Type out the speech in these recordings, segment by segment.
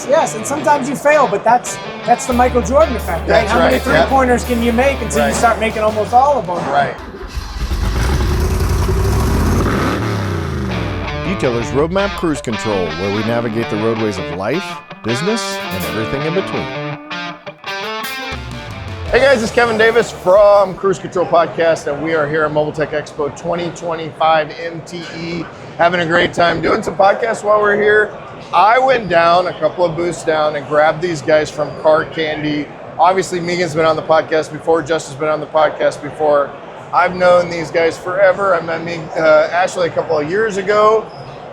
yes. And sometimes you fail, but that's the Michael Jordan effect. Right? How many three-pointers can you make until you start making almost all of them? Right. Detailer's Roadmap Cruise Control, where we navigate the roadways of life, business, and everything in between. Hey guys, it's Kevin Davis from Cruise Control Podcast, and we are here at Mobile Tech Expo 2025 MTE, having a great time doing some podcasts while we're here. I went down a couple of booths down and grabbed these guys from Car Candy. Obviously, Megan's been on the podcast before, Justin's been on the podcast before. I've known these guys forever. I met Ashley a couple of years ago,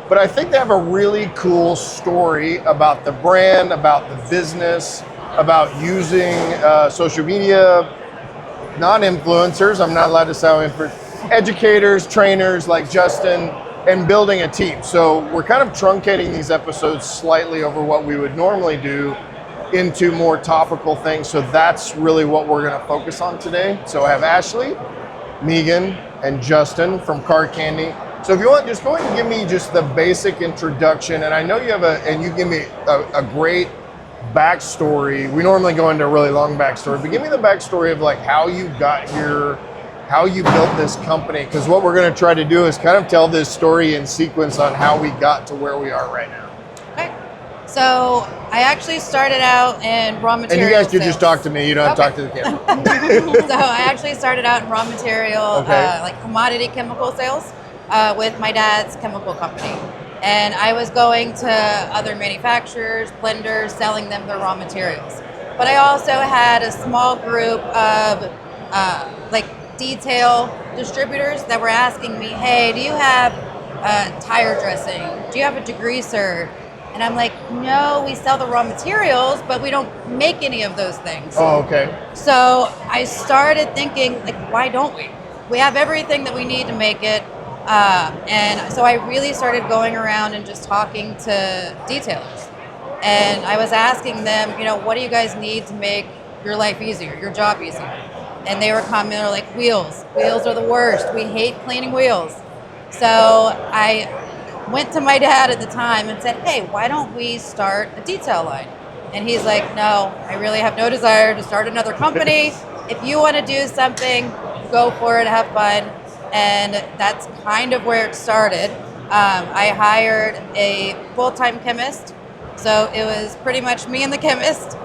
but I think they have a really cool story about the brand, about the business, about using social media, not influencers, I'm not allowed to say educators, trainers like Justin, and building a team. So we're kind of truncating these episodes slightly over what we would normally do into more topical things. So that's really what we're gonna focus on today. So I have Ashley, Megan, and Justin from Car Candy. So if you want, just go ahead and give me just the basic introduction. And I know you have and you give me a great backstory. We normally go into a really long backstory, but give me the backstory of like how you got here, how you built this company, because what we're going to try to do is kind of tell this story in sequence on how we got to where we are right now. Okay. So I actually started out in raw material. And you guys can sales. just talk to me. You don't have to talk to the camera. So I actually started out in raw material, like commodity chemical sales with my dad's chemical company. And I was going to other manufacturers, blenders, selling them their raw materials. But I also had a small group of like detail distributors that were asking me, hey, do you have tire dressing? Do you have a degreaser? And I'm like, no, we sell the raw materials, but we don't make any of those things. Oh, okay. So I started thinking, like, why don't we? We have everything that we need to make it. And so I really started going around and just talking to detailers. And I was asking them, what do you guys need to make your life easier, your job easier? And they were commenting like, wheels. Wheels are the worst. We hate cleaning wheels. So I went to my dad at the time and said, hey, why don't we start a detail line? And he's like, no, I really have no desire to start another company. If you want to do something, go for it, have fun. And that's kind of where it started. I hired a full-time chemist. So it was pretty much me and the chemist.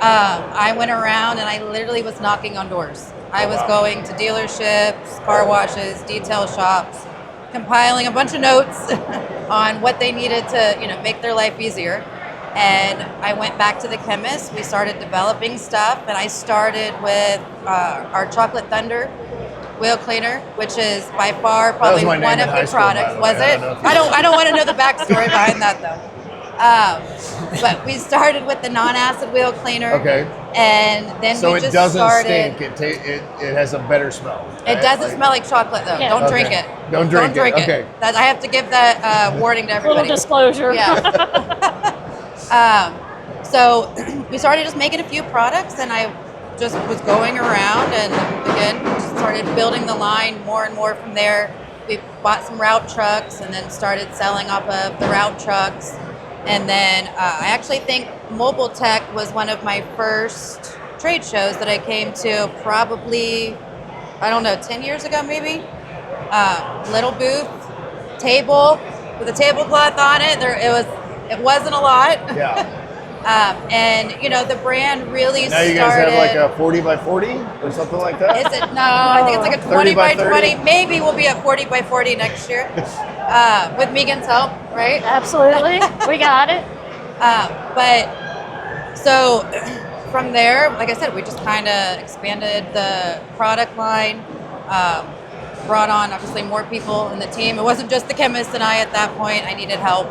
I went around and I literally was knocking on doors. I was going to dealerships, car washes, detail shops, compiling a bunch of notes on what they needed to, make their life easier. And I went back to the chemist. We started developing stuff, and I started with our Chocolate Thunder wheel cleaner, which is by far probably one of the products. Was it? I don't want to know the backstory behind that though. But we started with the non-acid wheel cleaner. Okay. And then so we just started. So it doesn't stink. It has a better smell. Right? It doesn't smell like chocolate though. Yeah. Don't drink it. Don't drink it. Okay. That, I have to give that warning to everybody. Little disclosure. Yeah. So we started just making a few products, and I just was going around and again just started building the line more and more from there. We bought some route trucks and then started selling off of the route trucks. And then I actually think Mobile Tech was one of my first trade shows that I came to probably, 10 years ago maybe. Little booth, table with a tablecloth on it. It wasn't a lot. Yeah. And the brand really now you guys have like a 40 by 40 or something like that? Is it? No, I think it's like a 20 by 20. Maybe we'll be at 40 by 40 next year with Megan's help, right? Absolutely. We got it. But so from there, like I said, we just kind of expanded the product line, brought on obviously more people in the team. It wasn't just the chemist and I at that point. I needed help.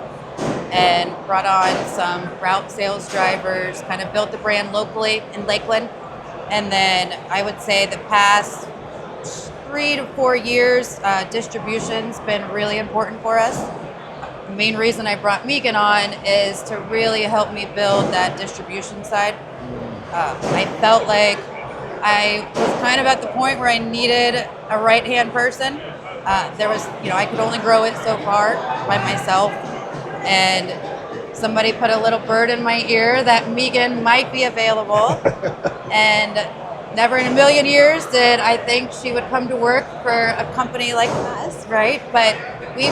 And brought on some route sales drivers, kind of built the brand locally in Lakeland. And then I would say the past 3 to 4 years, distribution's been really important for us. The main reason I brought Megan on is to really help me build that distribution side. I felt like I was kind of at the point where I needed a right-hand person. I could only grow it so far by myself. And somebody put a little bird in my ear that Megan might be available. And never in a million years did I think she would come to work for a company like us, right? But we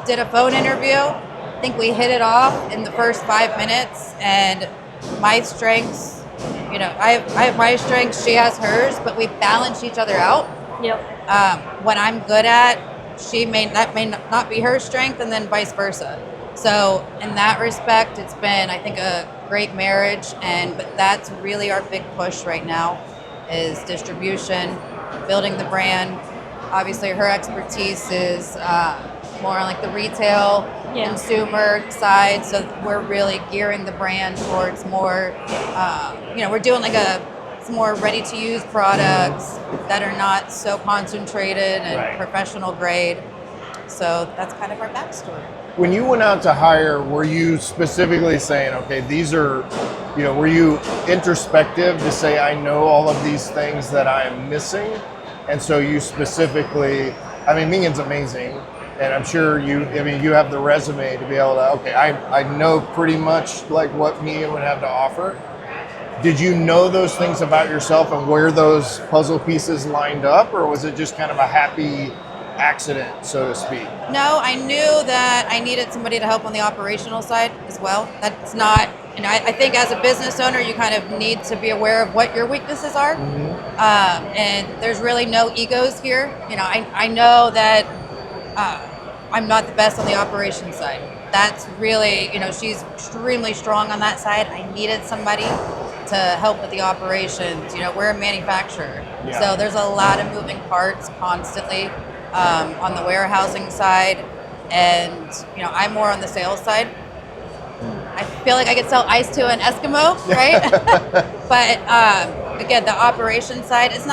did a phone interview. I think we hit it off in the first 5 minutes, and my strengths, I have my strengths, she has hers, but we balance each other out. Yep. What I'm good at, that may not be her strength, and then vice versa. So in that respect, it's been, I think, a great marriage, but that's really our big push right now is distribution, building the brand. Obviously, her expertise is more on like the retail consumer side, so we're really gearing the brand towards more, we're doing some more ready-to-use products that are not so concentrated and professional grade. So that's kind of our backstory. When you went out to hire, were you specifically saying, okay, these are, were you introspective to say, I know all of these things that I am missing? And so you specifically, Megan's amazing. And I'm sure you have the resume to be able to, okay, I know pretty much like what Megan would have to offer. Did you know those things about yourself and where those puzzle pieces lined up, or was it just kind of a happy accident, so to speak? No, I knew that I needed somebody to help on the operational side as well. That's not, I think as a business owner, you kind of need to be aware of what your weaknesses are. Mm-hmm. And there's really no egos here. I know that I'm not the best on the operations side. That's really, she's extremely strong on that side. I needed somebody to help with the operations. We're a manufacturer, so there's a lot of moving parts constantly on the warehousing side, and I'm more on the sales side. I feel like I could sell ice to an Eskimo, right? But again, the operations side, it's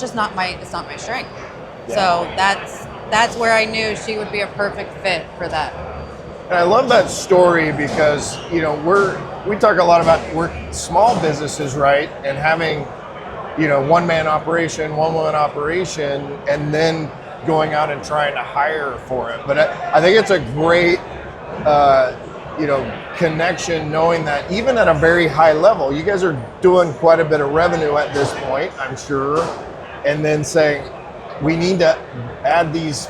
just not my strength. Yeah. So that's where I knew she would be a perfect fit for that. And I love that story because, we talk a lot about we're small businesses, right? And having, one-man operation, one-woman operation, and then going out and trying to hire for it. But I think it's a great, connection, knowing that even at a very high level, you guys are doing quite a bit of revenue at this point, I'm sure, and then saying, we need to add these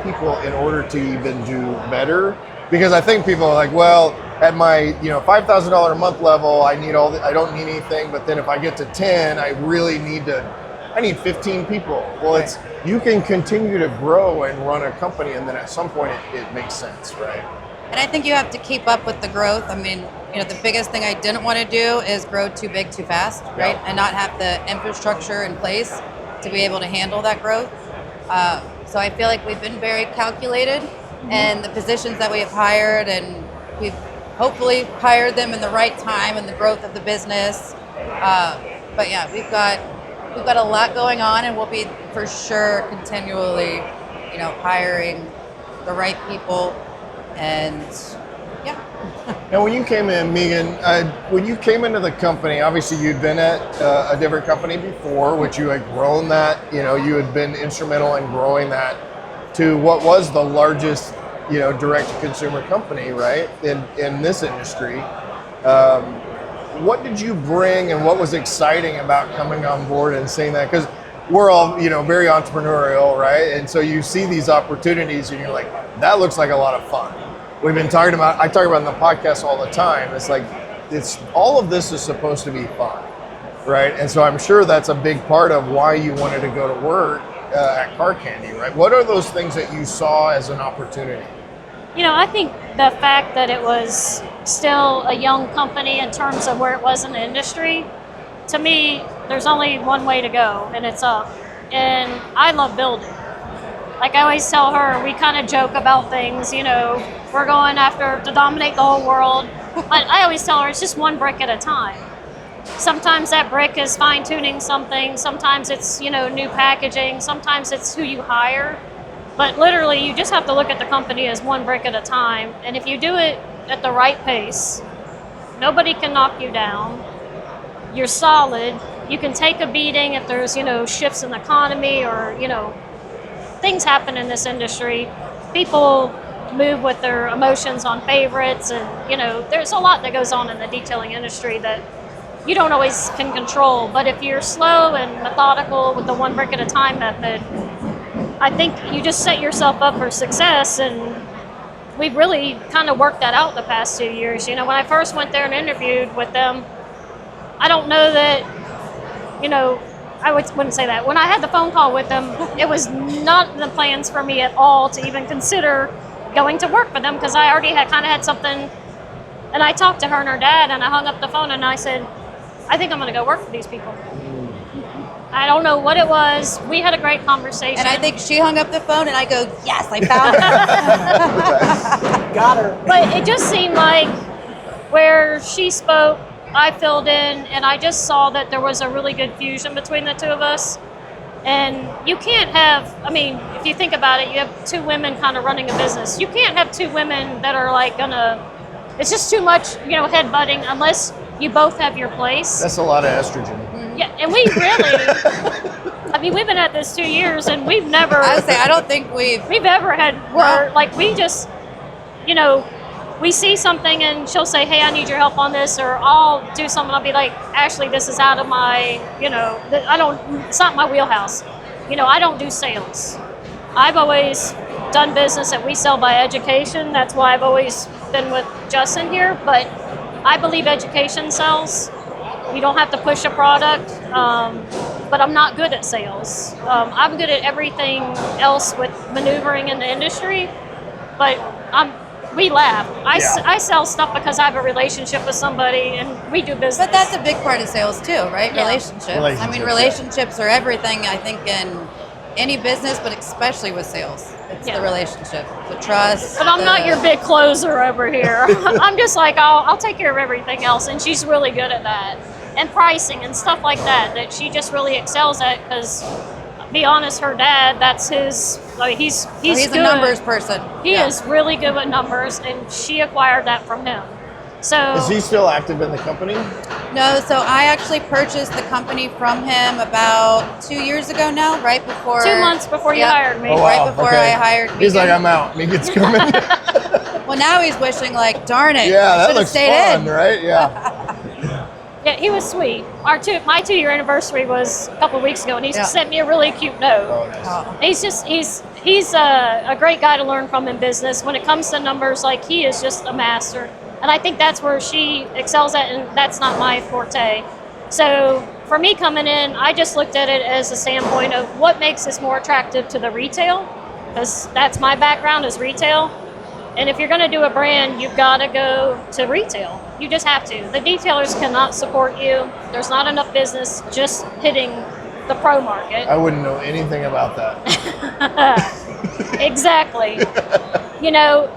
people in order to even do better. Because I think people are like, well, at my $5,000 a month level, I don't need anything. But then if I get to 10, I need 15 people. Well, you can continue to grow and run a company, and then at some point it makes sense, right? And I think you have to keep up with the growth. The biggest thing I didn't want to do is grow too big too fast, right? And not have the infrastructure in place to be able to handle that growth. So I feel like we've been very calculated, and the positions that we have hired, and we've hopefully hired them in the right time and the growth of the business. But yeah, we've got a lot going on, and we'll be for sure continually, hiring the right people. And yeah. Now, when you came in, Megan, when you came into the company, obviously you'd been at a different company before, which you had grown that, you had been instrumental in growing that to what was the largest, direct-to-consumer company, right, in this industry. What did you bring, and what was exciting about coming on board and seeing that? Because we're all, very entrepreneurial, right? And so you see these opportunities, and you're like, that looks like a lot of fun. I talk about it in the podcast all the time. It's like, all of this is supposed to be fun, right? And so I'm sure that's a big part of why you wanted to go to work at Car Candy, right? What are those things that you saw as an opportunity? I think the fact that it was still a young company in terms of where it was in the industry, to me, there's only one way to go, and it's up. And I love building. Like I always tell her, we kind of joke about things, we're going after to dominate the whole world. But I always tell her it's just one brick at a time. Sometimes that brick is fine-tuning something. Sometimes it's, new packaging. Sometimes it's who you hire. But literally, you just have to look at the company as one brick at a time. And if you do it at the right pace, nobody can knock you down. You're solid. You can take a beating if there's, shifts in the economy or, things happen in this industry. People move with their emotions on favorites, and there's a lot that goes on in the detailing industry that you don't always can control. But if you're slow and methodical with the one brick at a time method, I think you just set yourself up for success. And we've really kind of worked that out the past 2 years. When I first went there and interviewed with them, I don't know that, I wouldn't say that. When I had the phone call with them, it was not in the plans for me at all to even consider going to work for them, because I already had something. And I talked to her and her dad, and I hung up the phone and I said, I think I'm going to go work for these people. I don't know what it was. We had a great conversation. And I think she hung up the phone and I go, yes, I found her. Got her. But it just seemed like where she spoke, I filled in, and I just saw that there was a really good fusion between the two of us. And you can't have, if you think about it, you have two women kind of running a business. You can't have two women that are like it's just too much, head butting, unless you both have your place. That's a lot of estrogen. Yeah, and we really, we've been at this 2 years, and we've never. I would say, I don't think we've ever had, we just, we see something and she'll say, hey, I need your help on this, or I'll do something. I'll be like, Ashley, this is out of my, it's not my wheelhouse. I don't do sales. I've always done business that we sell by education. That's why I've always been with Justin here. But I believe education sells. You don't have to push a product. But I'm not good at sales. I'm good at everything else with maneuvering in the industry. But we laugh. I sell stuff because I have a relationship with somebody and we do business. But that's a big part of sales too, right? Yeah. Relationships. Relationships are everything, I think, in any business, but especially with sales. It's the relationship, the trust. But I'm not your big closer over here. I'm just like, I'll take care of everything else. And she's really good at that. And pricing and stuff like that she just really excels at, because be honest, her dad, that's his, he's a numbers person. He is really good with numbers, and she acquired that from him. So is he still active in the company? No, so I actually purchased the company from him about 2 years ago now, right before. 2 months before you hired me. Oh, wow. Right before I hired He's Megan. like, I'm out. Megan's coming. Well, now he's wishing like, darn it. Yeah, I that should've looks stayed fun, in. right? Yeah. Yeah, he was sweet. My 2-year anniversary was a couple of weeks ago, and he sent me a really cute note. Oh, nice. He's a great guy to learn from in business. When it comes to numbers, he is just a master. And I think that's where she excels at, and that's not my forte. So for me coming in, I just looked at it as a standpoint of what makes this more attractive to the retail, because that's my background is retail. And if you're going to do a brand, you've got to go to retail. You just have to. The detailers cannot support you. There's not enough business just hitting the pro market. I wouldn't know anything about that. Exactly.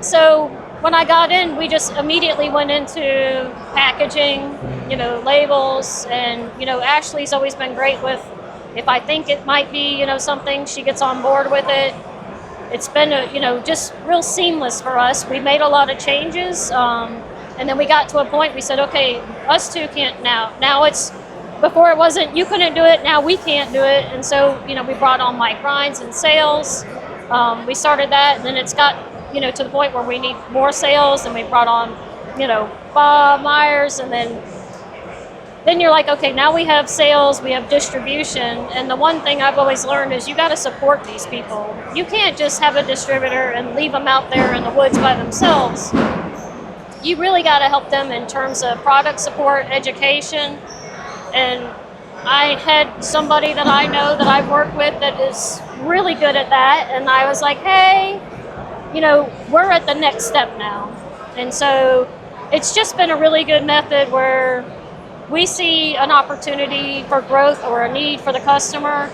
So when I got in, we just immediately went into packaging, labels, and, Ashley's always been great with, if I think it might be, something, she gets on board with it. It's been, just real seamless for us. We made a lot of changes, and then we got to a point we said, okay, us two can't now. Now it's, before it wasn't, you couldn't do it, now we can't do it. And so, we brought on Mike Rines in sales. We started that, and then it's got, to the point where we need more sales, and we brought on, Bob Myers, and then you're like, okay, now we have sales, we have distribution, and the one thing I've always learned is you got to support these people. You can't just have a distributor and leave them out there in the woods by themselves. You really got to help them in terms of product support, education, and I had somebody that I know that I've worked with that is really good at that, and I was like, hey, we're at the next step now. And so it's just been a really good method where we see an opportunity for growth or a need for the customer.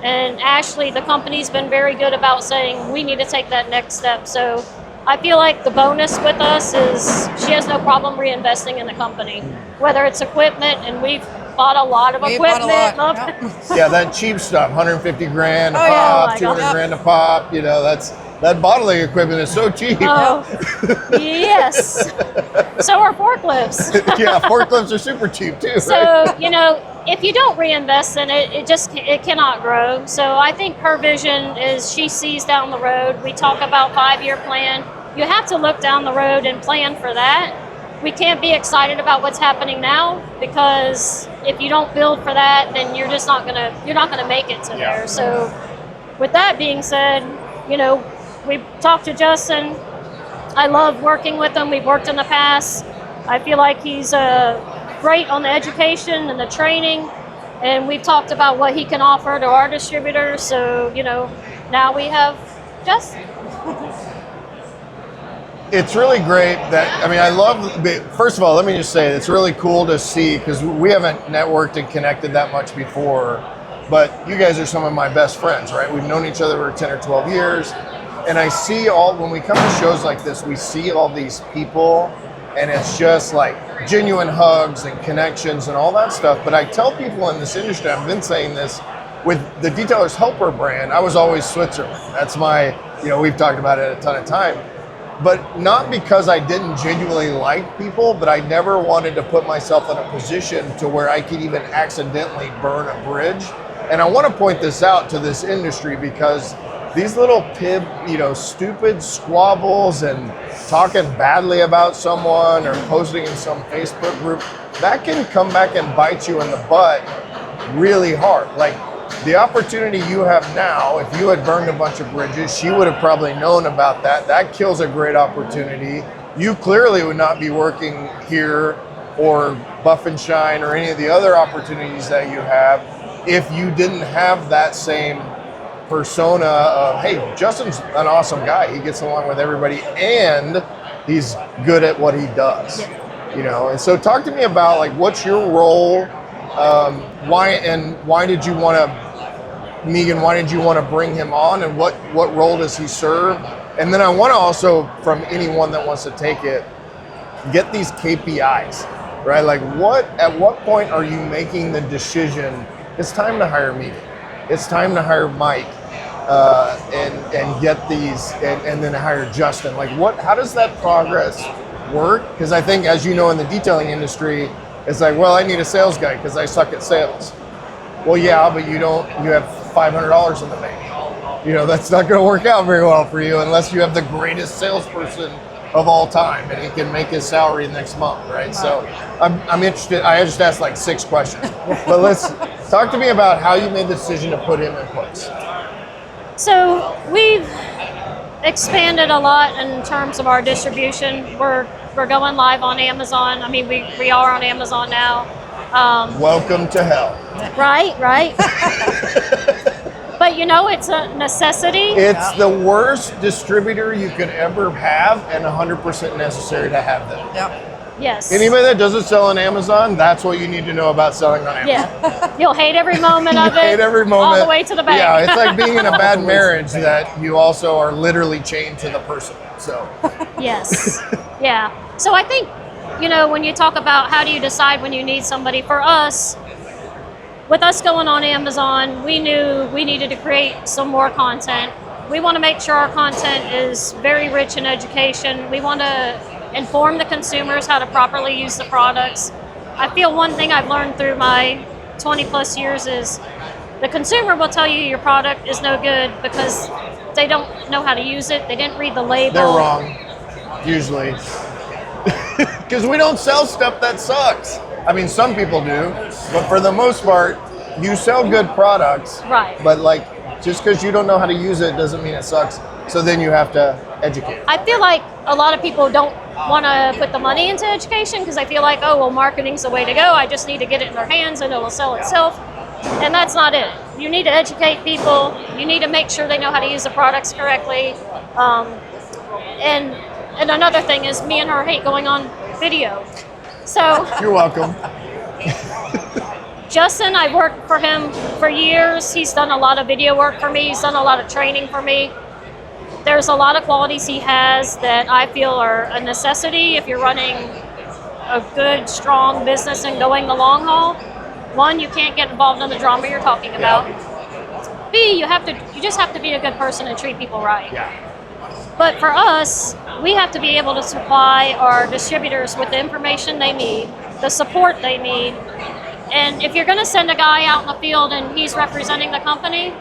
And Ashley, the company's been very good about saying we need to take that next step. So I feel like the bonus with us is she has no problem reinvesting in the company, whether it's equipment, and we've bought a lot of equipment. Yeah, that cheap stuff, 150 grand a Oh, yeah. pop, Oh my 200 God. grand a pop, that bottling equipment is so cheap. Oh, yes. So are forklifts. Yeah, forklifts are super cheap too, So, right? if you don't reinvest in it, it cannot grow. So I think her vision is she sees down the road. We talk about 5-year plan. you have to look down the road and plan for that. We can't be excited about what's happening now, because if you don't build for that, then you're not gonna make it to there. So with that being said, we've talked to Justin. I love working with him. We've worked in the past. I feel like he's great on the education and the training, and we've talked about what he can offer to our distributors. So, now we have Justin. It's really great I love, first of all, let me just say, it's really cool to see, because we haven't networked and connected that much before, but you guys are some of my best friends, right? We've known each other for 10 or 12 years, and I see when we come to shows like this, we see all these people, and it's just like genuine hugs and connections and all that stuff. But I tell people in this industry, I've been saying this, with the Detailer's Helper brand, I was always Switzerland. That's my, we've talked about it a ton of time. But not because I didn't genuinely like people, but I never wanted to put myself in a position to where I could even accidentally burn a bridge. And I want to point this out to this industry, because these little stupid squabbles and talking badly about someone or posting in some Facebook group, that can come back and bite you in the butt really hard. Like, the opportunity you have now, if you had burned a bunch of bridges, she would have probably known about that. That kills a great opportunity. You clearly would not be working here or Buff and Shine or any of the other opportunities that you have if you didn't have that same persona of, hey, Justin's an awesome guy. He gets along with everybody and he's good at what he does. And so talk to me about, like, what's your role? Why did you want to, Megan, why did you want to bring him on, and what role does he serve? And then I want to also, from anyone that wants to take it, get these KPIs, right? Like, at what point are you making the decision, it's time to hire Megan, it's time to hire Mike, and get these, and then hire Justin? Like, how does that progress work? Because I think, as you know, in the detailing industry, it's like, well, I need a sales guy because I suck at sales. Well, yeah, but you have $500 in the bank. That's not going to work out very well for you unless you have the greatest salesperson of all time and he can make his salary next month, right? So I'm interested. I just asked like 6 questions, but let's talk to me about how you made the decision to put him in place. So we've expanded a lot in terms of our distribution. We're going live on Amazon. I mean, we are on Amazon now. Welcome to hell. Right. But it's a necessity. It's the worst distributor you could ever have, and 100% necessary to have them. Yep. Yes. Anybody that doesn't sell on Amazon, that's what you need to know about selling on Amazon. Yeah. You'll hate every moment of it. Hate every moment. All the way to the bank. Yeah, it's like being in a bad marriage that you also are literally chained to the person. So. Yes. Yeah. So I think, when you talk about how do you decide when you need somebody, for us, with us going on Amazon, we knew we needed to create some more content. We want to make sure our content is very rich in education. We want to inform the consumers how to properly use the products. I feel one thing I've learned through my 20 plus years is the consumer will tell you your product is no good because they don't know how to use it. They didn't read the label. They're wrong, usually. Because we don't sell stuff that sucks. I mean, some people do, but for the most part, you sell good products. Right. But just because you don't know how to use it doesn't mean it sucks. So then you have to educate. I feel like a lot of people don't want to put the money into education because I feel like, oh, well, marketing's the way to go. I just need to get it in their hands and it will sell itself. And that's not it. You need to educate people. You need to make sure they know how to use the products correctly. And another thing is me and her hate going on video. So you're welcome. Justin, I've worked for him for years. He's done a lot of video work for me. He's done a lot of training for me. There's a lot of qualities he has that I feel are a necessity if you're running a good, strong business and going the long haul. One, you can't get involved in the drama you're talking about. Yeah. B, you just have to be a good person and treat people right. Yeah. But for us, we have to be able to supply our distributors with the information they need, the support they need. And if you're going to send a guy out in the field and he's representing the company,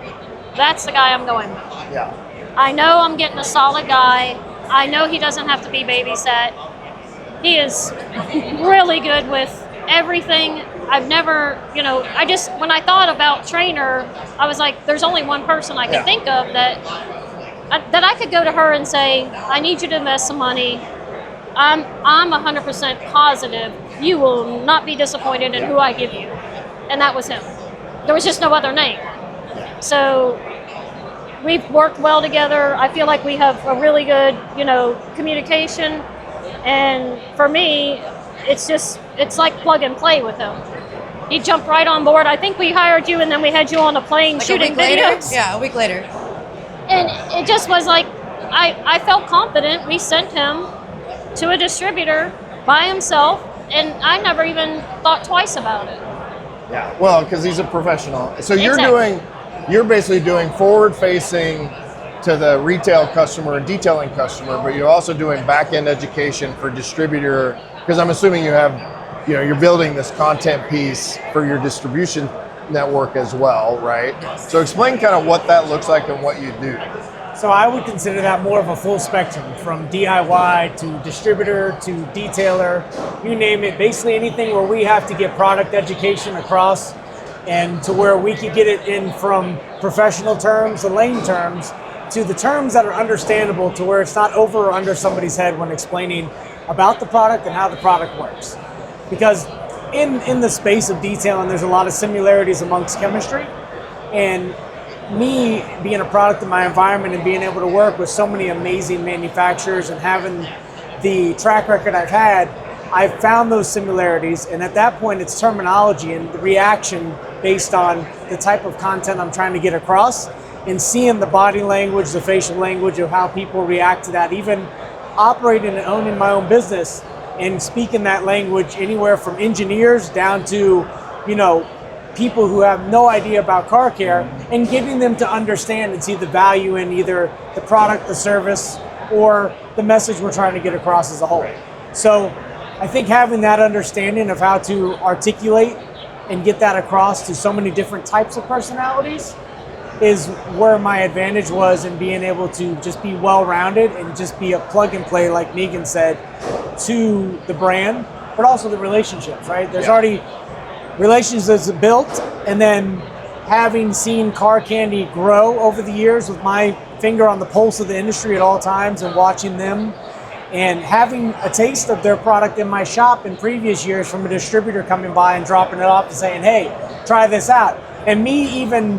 that's the guy I'm going with. Yeah. I know I'm getting a solid guy. I know he doesn't have to be babysat. He is really good with everything. I've never, when I thought about trainer, I was like, there's only one person I can think of that I could go to her and say, I need you to invest some money. I'm 100% positive you will not be disappointed in who I give you. And that was him. There was just no other name. So we've worked well together. I feel like we have a really good, communication. And for me, it's like plug and play with him. He jumped right on board. I think we hired you and then we had you on a plane Like shooting a week later? videos. Yeah, a week later. And it just was like, I felt confident. We sent him to a distributor by himself, and I never even thought twice about it. Yeah, well, because he's a professional. So Exactly. you're basically doing forward-facing to the retail customer and detailing customer, but you're also doing back-end education for distributor, because I'm assuming you're building this content piece for your distribution network as well, right? So explain kind of what that looks like and what you do. So I would consider that more of a full spectrum, from DIY to distributor to detailer, you name it. Basically anything where we have to get product education across, and to where we could get it in from professional terms, the lane terms, to the terms that are understandable, to where it's not over or under somebody's head when explaining about the product and how the product works. Because in the space of detailing, there's a lot of similarities amongst chemistry, and me being a product of my environment and being able to work with so many amazing manufacturers and having the track record I've had, I've found those similarities, and at that point it's terminology and the reaction based on the type of content I'm trying to get across, and seeing the body language, the facial language of how people react to that, even operating and owning my own business and speaking that language, anywhere from engineers down to, people who have no idea about car care, and getting them to understand and see the value in either the product, the service, or the message we're trying to get across as a whole. So I think having that understanding of how to articulate and get that across to so many different types of personalities is where my advantage was in being able to just be well-rounded and just be a plug and play, like Megan said, to the brand, but also the relationships, right? There's already relationships built, and then having seen Car Candy grow over the years with my finger on the pulse of the industry at all times and watching them, and having a taste of their product in my shop in previous years from a distributor coming by and dropping it off and saying, hey, try this out. And me even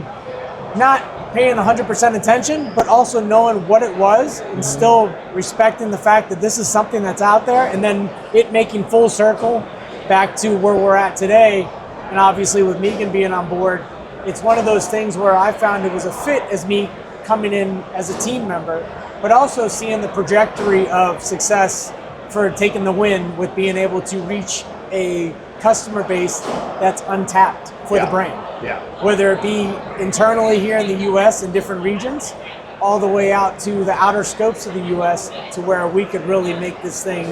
not paying 100% attention, but also knowing what it was and still respecting the fact that this is something that's out there, and then it making full circle back to where we're at today. And obviously with Megan being on board, it's one of those things where I found it was a fit as me coming in as a team member, but also seeing the trajectory of success for taking the win with being able to reach a customer base that's untapped for the brand. Yeah. Whether it be internally here in the US in different regions, all the way out to the outer scopes of the US, to where we could really make this thing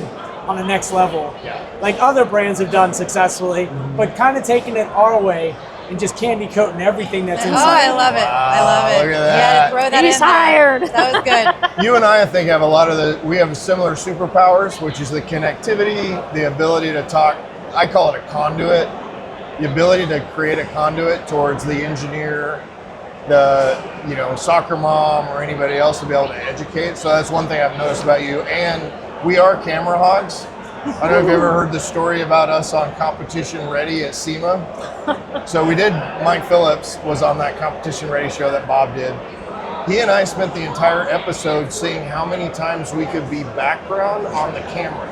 on the next level, like other brands have done successfully, but kind of taking it our way and just candy coating everything that's inside. Oh, I love it. I love it. Look at that. Yeah, to throw that He's in there. hired. That was good. You and I think, have we have similar superpowers, which is the connectivity, the ability to talk. I call it a conduit. The ability to create a conduit towards the engineer, the soccer mom, or anybody else to be able to educate. So that's one thing I've noticed about you. And we are camera hogs. I don't know if you ever heard the story about us on Competition Ready at SEMA. So Mike Phillips was on that Competition Ready show that Bob did. He and I spent the entire episode seeing how many times we could be background on the camera.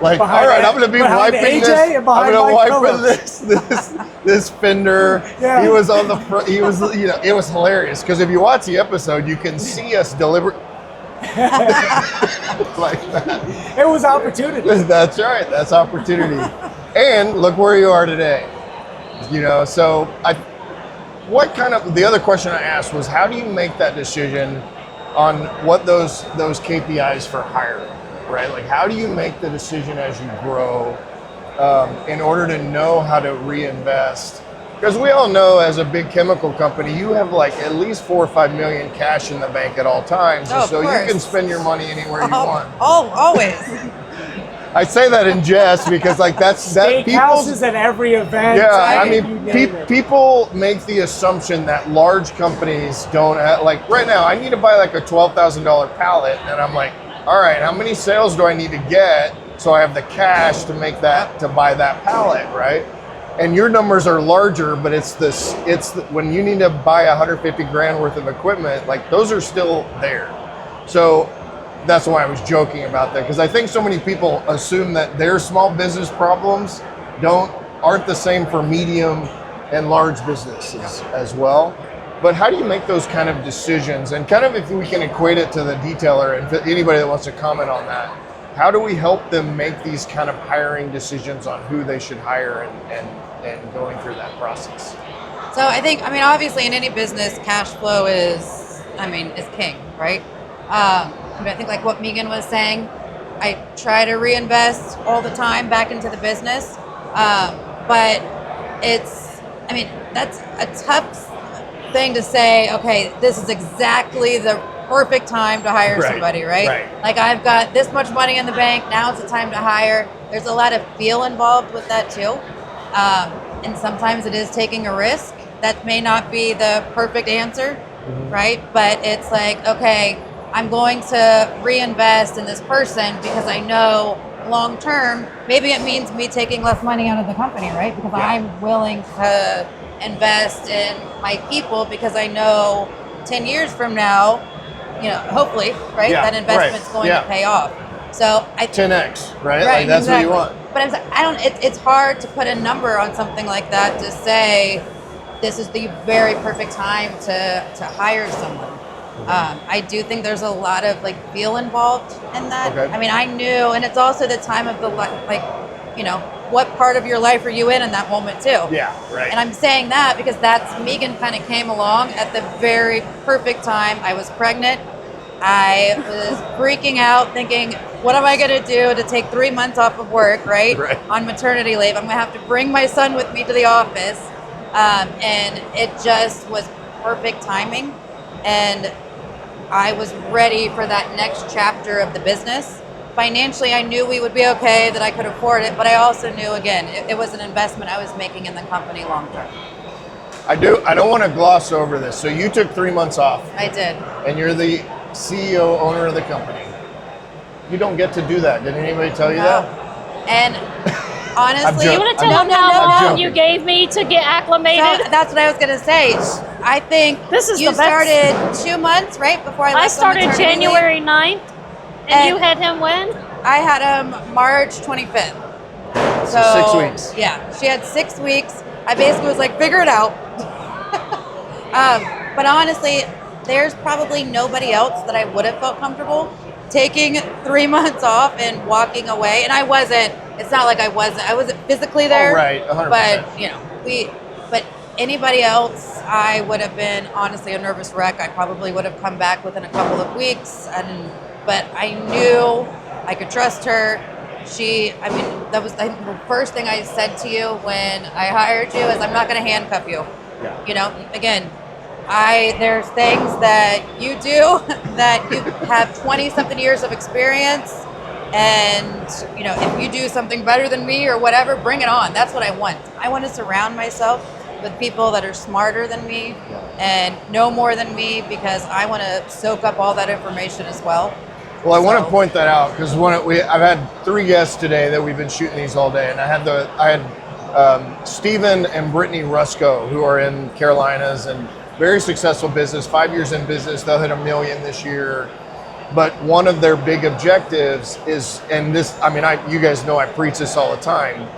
Like, all right, I'm going to be wiping AJ this. and behind I'm Mike going to wipe this fender. Yeah. He was on the front. He was, it was hilarious because if you watch the episode, you can see us deliver. Like that. It was opportunity. That's right. That's opportunity. And look where you are today. So the other question I asked was, how do you make that decision on what those KPIs for hiring, right? Like, how do you make the decision as you grow in order to know how to reinvest Because we all know as a big chemical company, you have like at least 4 or 5 million cash in the bank at all times. Oh, so of you course. can spend your money anywhere you want. Always. I say that in jest because like that's that Steakhouses at every event. Yeah, I you mean, name it. people make the assumption that large companies don't have, like right now, I need to buy like a $12,000 pallet, and I'm like, all right, how many sales do I need to get so I have the cash to make that, to buy that pallet, right? And your numbers are larger, but when you need to buy 150 grand worth of equipment, like those are still there. So that's why I was joking about that, because I think so many people assume that their small business problems aren't the same for medium and large businesses as well. But how do you make those kind of decisions? And kind of if we can equate it to the detailer, and anybody that wants to comment on that, how do we help them make these kind of hiring decisions on who they should hire and going through that process? So I think, obviously in any business, cash flow is king, right? I think like what Megan was saying, I try to reinvest all the time back into the business. But that's a tough thing to say, okay, this is exactly the perfect time to hire somebody, right? Like I've got this much money in the bank, now it's the time to hire. There's a lot of feel involved with that too. And sometimes it is taking a risk. That may not be the perfect answer, right? But it's like, okay, I'm going to reinvest in this person because I know long term, maybe it means me taking less money out of the company, right? Because I'm willing to invest in my people because I know 10 years from now, hopefully, right, that investment's going to pay off. So 10x, right? Like that's exactly what you want. But it's hard to put a number on something like that to say this is the very perfect time to hire someone. I do think there's a lot of like feel involved in that. Okay. I knew, and it's also the time of the what part of your life are you in that moment too? Yeah, right. And I'm saying that because Megan kind of came along at the very perfect time. I was pregnant. I was freaking out thinking, what am I going to do to take 3 months off of work, right? On maternity leave. I'm going to have to bring my son with me to the office. And it just was perfect timing. And I was ready for that next chapter of the business. Financially, I knew we would be okay, that I could afford it, but I also knew, again, it was an investment I was making in the company long term. I don't want to gloss over this. So you took 3 months off. I did. And you're the CEO, owner of the company. You don't get to do that. Did anybody tell you that? And honestly, you want to tell them how long you gave me to get acclimated? So that's what I was going to say. I think this is you started 2 months, right, before I left. I started January 9th. And you had him when? I had him March 25th. So 6 weeks. Yeah, she had 6 weeks. I basically was like, figure it out. But honestly, there's probably nobody else that I would have felt comfortable taking 3 months off and walking away. And I wasn't. It's not like I wasn't physically there. Oh, right, 100%. But anybody else, I would have been honestly a nervous wreck. I probably would have come back within a couple of weeks. But I knew I could trust her. That was the first thing I said to you when I hired you is I'm not going to handcuff you. Yeah. Again, there's things that you do that you have 20-something years of experience. And, if you do something better than me or whatever, bring it on. That's what I want. I want to surround myself with people that are smarter than me and know more than me because I want to soak up all that information as well. Well, I want to point that out because I've had 3 guests today that we've been shooting these all day, and I had Stephen and Brittany Rusco, who are in Carolinas and very successful business, 5 years in business. They'll hit $1 million this year. But one of their big objectives is, and this, you guys know I preach this all the time.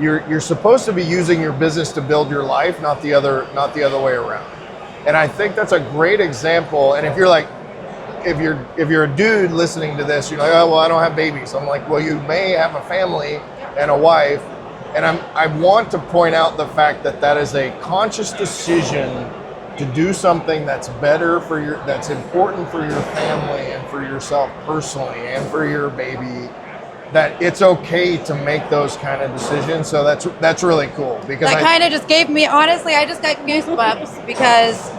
You're supposed to be using your business to build your life, not the other way around. And I think that's a great example. And if you're like, if you're a dude listening to this, you're like, oh, well, I don't have babies. I'm like, well, you may have a family and a wife. And I want to point out the fact that is a conscious decision to do something that's better that's important for your family and for yourself personally and for your baby. that it's okay to make those kind of decisions. So that's really cool because That kind of just gave me, honestly, I just got goosebumps because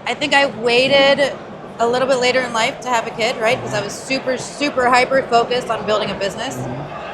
I think I waited a little bit later in life to have a kid, right? Because I was super hyper focused on building a business,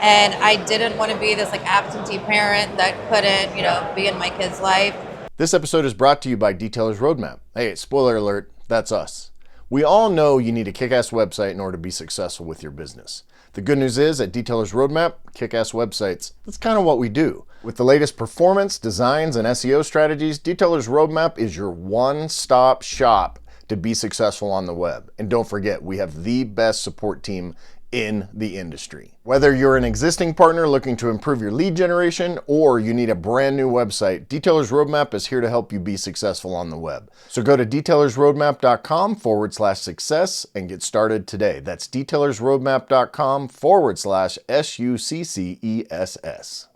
and I didn't want to be this like absentee parent that couldn't, be in my kid's life. This episode is brought to you by Detailer's Roadmap. Hey, spoiler alert, that's us. We all know you need a kick-ass website in order to be successful with your business. The good news is at Detailer's Roadmap, kick-ass websites, that's kind of what we do. With the latest performance, designs, and SEO strategies, Detailer's Roadmap is your one-stop shop to be successful on the web. And don't forget, we have the best support team in the industry. Whether you're an existing partner looking to improve your lead generation or you need a brand new website, Detailer's Roadmap is here to help you be successful on the web. So go to detailersroadmap.com/success and get started today. That's detailersroadmap.com/SUCCESS.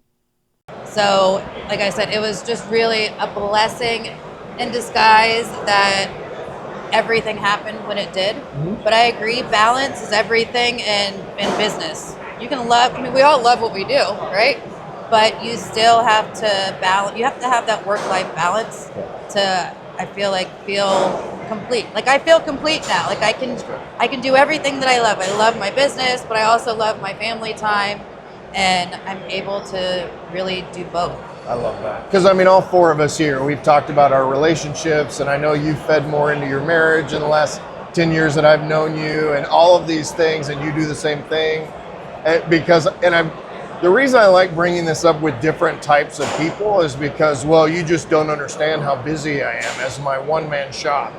So, like I said, it was just really a blessing in disguise that everything happened when it did. But I agree, balance is everything in business. You can we all love what we do, right? But you still have to balance, you have to have that work-life balance to, I feel complete. Like I feel complete now. Like I can do everything that I love. I love my business, but I also love my family time, and I'm able to really do both. I love that. Because all four of us here, we've talked about our relationships, and I know you've fed more into your marriage in the last 10 years that I've known you, and all of these things, and you do the same thing. The reason I like bringing this up with different types of people is because, well, you just don't understand how busy I am as my one-man shop.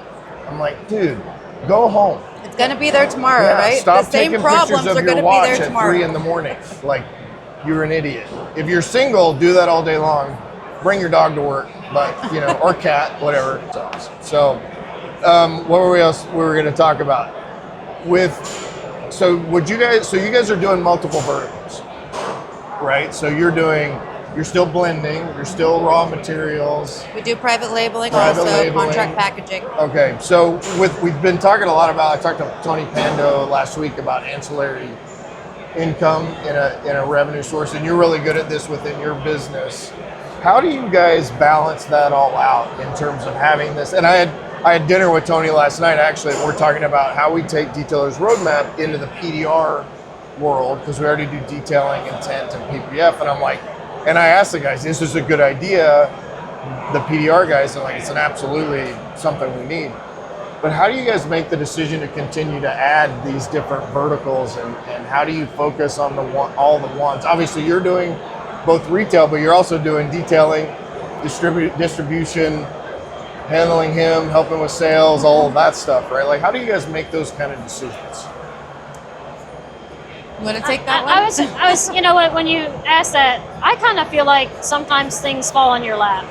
I'm like, dude, go home. It's going to be there tomorrow, right? Stop the same taking problems pictures of are going your to be watch there at tomorrow. 3 a.m. Like, you're an idiot. If you're single, do that all day long. Bring your dog to work, but or cat, whatever. So, what were we going to talk about? You guys are doing multiple verticals, right? So you're still blending, you're still raw materials. We do private labeling, contract packaging. Okay, so we've been talking a lot about. I talked to Tony Pando last week about ancillary income in a revenue source, and you're really good at this within your business. How do you guys balance that all out in terms of having this? And I had dinner with Tony last night, actually, and we're talking about how we take Detailer's Roadmap into the PDR world, because we already do detailing, intent, and PPF, and I asked the guys, is this a good idea? The PDR guys are like, it's absolutely something we need. But how do you guys make the decision to continue to add these different verticals, and how do you focus on all the ones? Obviously, you're doing both retail, but you're also doing detailing, distribution, handling him, helping with sales, all of that stuff, right? Like, how do you guys make those kind of decisions? You want to take that one? I was, when you asked that, I kind of feel like sometimes things fall on your lap.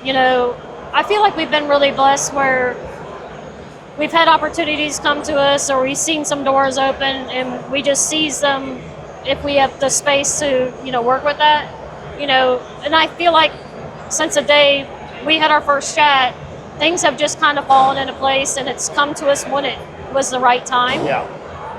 I feel like we've been really blessed where we've had opportunities come to us, or we've seen some doors open, and we just seize them if we have the space to, work with that. And I feel like since the day we had our first chat, things have just kind of fallen into place, and it's come to us when it was the right time. Yeah.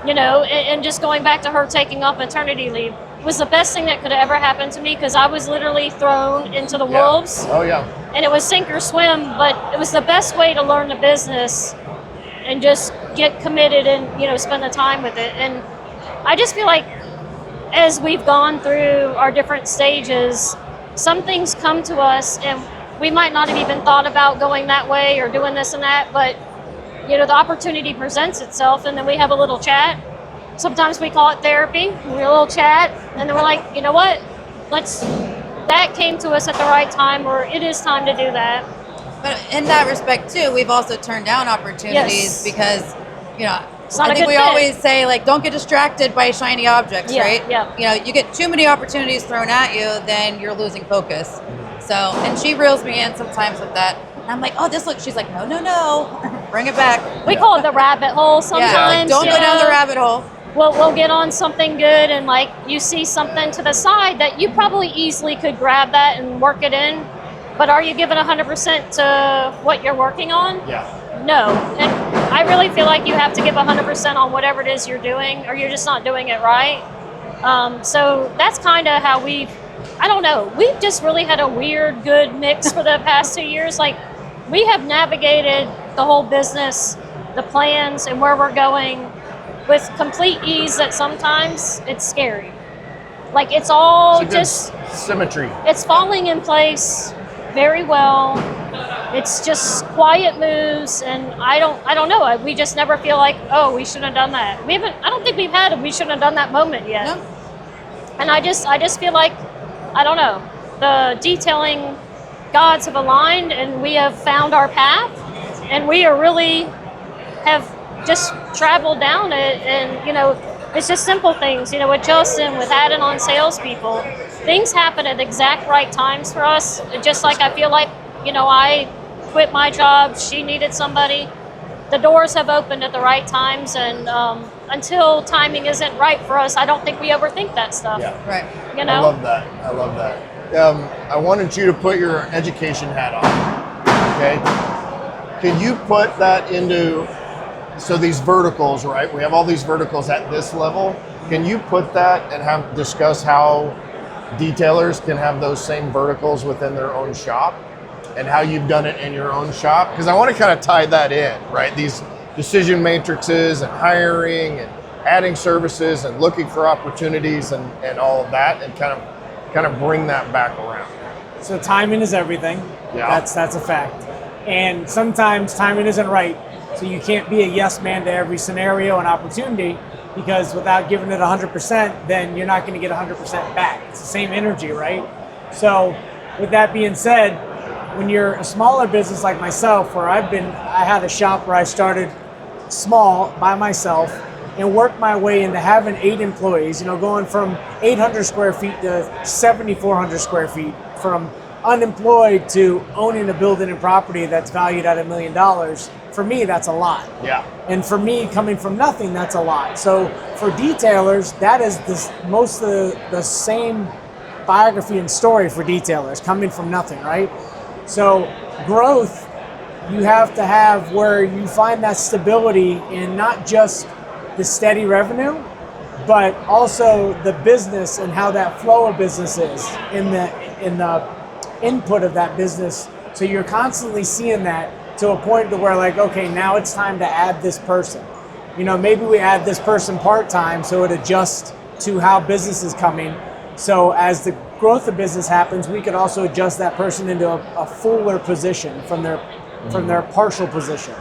And just going back to her taking off maternity leave was the best thing that could ever happen to me, because I was literally thrown into the wolves. Oh, yeah. And it was sink or swim, but it was the best way to learn the business and just get committed and, spend the time with it. And I just feel like as we've gone through our different stages, some things come to us and we might not have even thought about going that way or doing this and that, but the opportunity presents itself, and then we have a little chat. Sometimes we call it therapy. We have a little chat, and then we're like, you know what? That came to us at the right time, or it is time to do that. But in that respect too, we've also turned down opportunities because, I think we always say, like, don't get distracted by shiny objects, right? Yeah. You get too many opportunities thrown at you, then you're losing focus. So, and she reels me in sometimes with that. And I'm like, oh, this looks, she's like, no, bring it back. We call it the rabbit hole sometimes. Don't go down the rabbit hole. We'll get on something good, and like you see something to the side that you probably easily could grab that and work it in. But are you giving 100% to what you're working on? Yeah. No. And I really feel like you have to give 100% on whatever it is you're doing, or you're just not doing it right. So that's kind of how I don't know, we've just really had a weird, good mix for the past 2 years. Like, we have navigated the whole business, the plans, and where we're going with complete ease that sometimes it's scary. Like, it's all just symmetry. It's falling in place very well. It's just quiet moves, and I don't know. We just never feel like, oh, we shouldn't have done that. I don't think we've had a we shouldn't have done that moment yet. No. And I just feel like, I don't know, the detailing gods have aligned, and we have found our path, and we are really have just traveled down it. And, you know, it's just simple things, you know, with Justin, with adding on salespeople, things happen at the exact right times for us. Just like I feel like, you know, I quit my job, she needed somebody. The doors have opened at the right times, and until timing isn't right for us, I don't think we overthink that stuff. Yeah. Right. You know? I love that. I wanted you to put your education hat on. Okay. Can you put that into, so these verticals, right? We have all these verticals at this level. Can you put that and discuss how detailers can have those same verticals within their own shop, and how you've done it in your own shop? Because I want to kind of tie that in, right? These decision matrices and hiring and adding services and looking for opportunities and all of that, and kind of bring that back around. So timing is everything. Yeah. That's a fact. And sometimes timing isn't right. So you can't be a yes man to every scenario and opportunity, because without giving it 100%, then you're not going to get 100% back. It's the same energy, right? So with that being said, when you're a smaller business like myself, where I had a shop where I started small by myself and worked my way into having 8 employees, you know, going from 800 square feet to 7,400 square feet, from unemployed to owning a building and property that's valued at $1 million. For me, that's a lot. Yeah. And for me, coming from nothing, that's a lot. So for detailers, that is most of the same biography and story for detailers, coming from nothing, right? So growth, you have to have where you find that stability in not just the steady revenue, but also the business and how that flow of business is in the input of that business. So you're constantly seeing that to a point to where, like, okay, now it's time to add this person. You know, maybe we add this person part-time so it adjusts to how business is coming. So as the growth of business happens, we could also adjust that person into a fuller position from their partial position.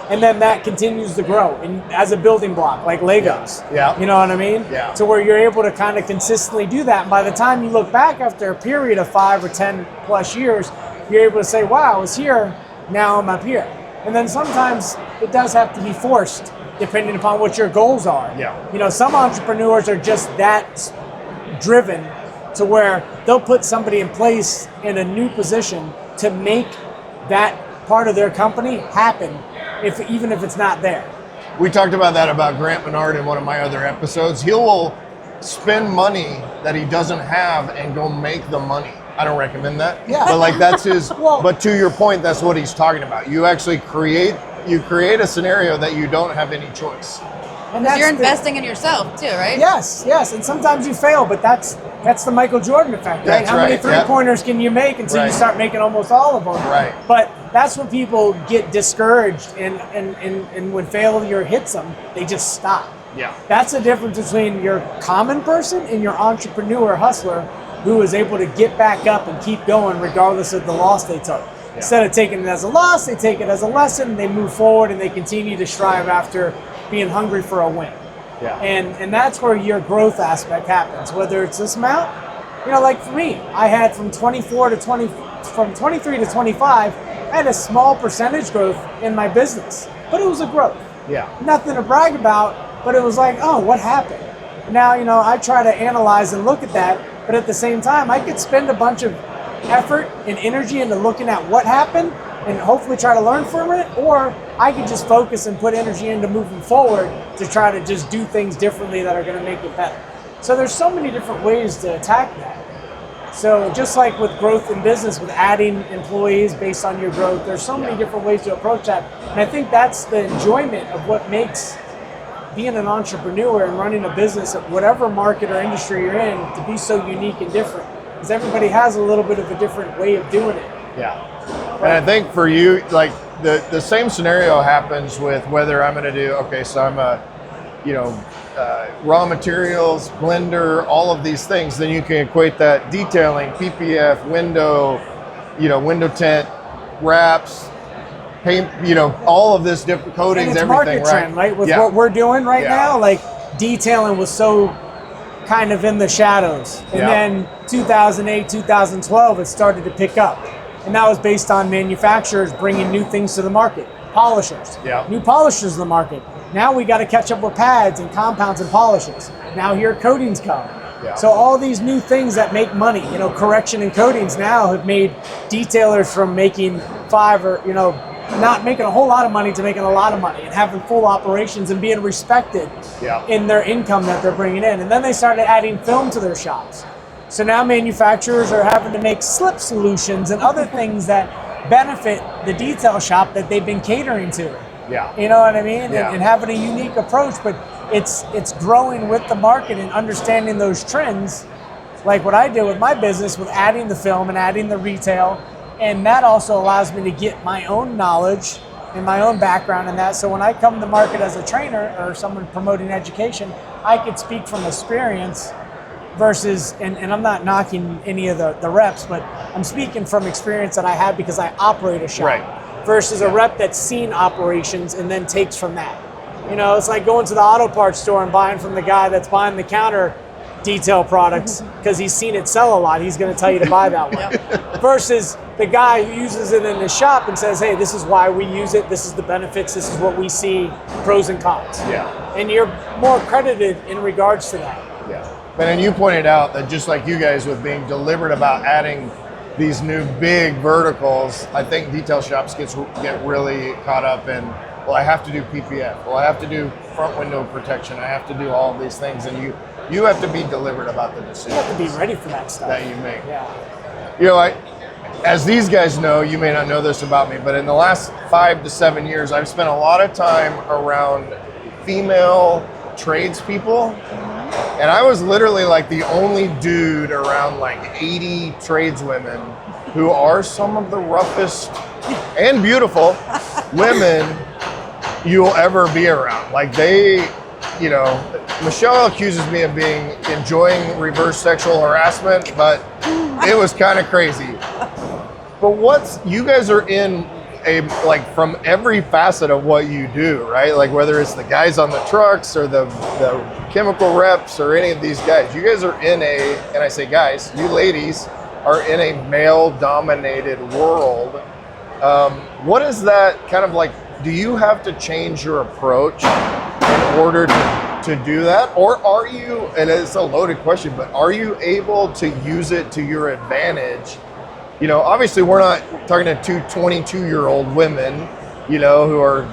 And then that continues to grow and as a building block, like Legos. Yeah. You know what I mean? Yeah. To where you're able to kind of consistently do that. And by the time you look back after a period of 5 or 10 plus years, you're able to say, wow, I was here, now I'm up here. And then sometimes it does have to be forced, depending upon what your goals are. Yeah. You know, some entrepreneurs are just that driven to where they'll put somebody in place in a new position to make that part of their company happen, even if it's not there. We talked about that about Grant Menard in one of my other episodes. He will spend money that he doesn't have and go make the money. I don't recommend that. Yeah. But like that's his, Well, but to your point, that's what he's talking about. You actually create a scenario that you don't have any choice. And Because you're the- investing in yourself too, right? Yes, and sometimes you fail, but that's the Michael Jordan effect, right? That's How many right, three-pointers can you make until you Right. start making almost all of them? Right. But that's when people get discouraged, and when failure hits them, they just stop. Yeah. That's the difference between your common person and your entrepreneur hustler who is able to get back up and keep going regardless of the loss they took. Yeah. Instead of taking it as a loss, they take it as a lesson, they move forward, and they continue to strive after being hungry for a win. Yeah. And that's where your growth aspect happens. Whether it's this amount, you know, like for me, I had from 23 to 25, I had a small percentage growth in my business, but it was a growth. Yeah. Nothing to brag about, but it was like, oh, what happened? Now, you know, I try to analyze and look at that, but at the same time, I could spend a bunch of effort and energy into looking at what happened and hopefully try to learn from it, or I could just focus and put energy into moving forward to try to just do things differently that are going to make it better. So there's so many different ways to attack that. So just like with growth in business, with adding employees based on your growth, there's so many different ways to approach that. And I think that's the enjoyment of what makes being an entrepreneur and running a business at whatever market or industry you're in to be so unique and different, because everybody has a little bit of a different way of doing it. Yeah. And I think for you, like the same scenario happens with whether I'm going to do, okay, so I'm a, raw materials, blender, all of these things, then you can equate that detailing, PPF, window, window tint, wraps, paint, all of this different coatings, and it's everything, market trend, right? With Yeah. what we're doing right Yeah. now, like detailing was so kind of in the shadows. And Yeah. then 2008, 2012, it started to pick up. And that was based on manufacturers bringing new things to the market. Polishers, Yeah. new polishers in the market. Now we got to catch up with pads and compounds and polishes. Now here coatings come. Yeah. So all these new things that make money, correction and coatings now have made detailers from making not making a whole lot of money to making a lot of money and having full operations and being respected Yeah. in their income that they're bringing in. And then they started adding film to their shops. So now manufacturers are having to make slip solutions and other things that benefit the detail shop that they've been catering to. Yeah. You know what I mean? Yeah. And having a unique approach, but it's growing with the market and understanding those trends, like what I did with my business with adding the film and adding the retail. And that also allows me to get my own knowledge and my own background in that. So when I come to market as a trainer or someone promoting education, I could speak from experience versus, and I'm not knocking any of the reps, but I'm speaking from experience that I have because I operate a shop. Right. Versus a rep that's seen operations and then takes from that. It's like going to the auto parts store and buying from the guy that's behind the counter detail products because he's seen it sell a lot. He's going to tell you to buy that one. Versus the guy who uses it in his shop and says, hey, this is why we use it. This is the benefits. This is what we see, pros and cons. Yeah. And you're more credited in regards to that. Yeah. But then you pointed out that just like you guys with being deliberate about adding these new big verticals, I think detail shops get really caught up in, well, I have to do PPF, well, I have to do front window protection, I have to do all of these things, and you have to be deliberate about the decisions. You have to be ready for that stuff. That you make. Yeah. As these guys know, you may not know this about me, but in the last 5 to 7 years, I've spent a lot of time around female tradespeople. And I was literally like the only dude around like 80 tradeswomen who are some of the roughest and beautiful women you'll ever be around. Like Michelle accuses me of enjoying reverse sexual harassment, but it was kind of crazy. But you guys are in from every facet of what you do, right? Like whether it's the guys on the trucks or the chemical reps or any of these guys, you guys are in and I say guys, you ladies are in a male-dominated world. What is that kind of like? Do you have to change your approach in order to do that? Or are you, and it's a loaded question, but are you able to use it to your advantage? Obviously we're not talking to two 22-year-old women, who are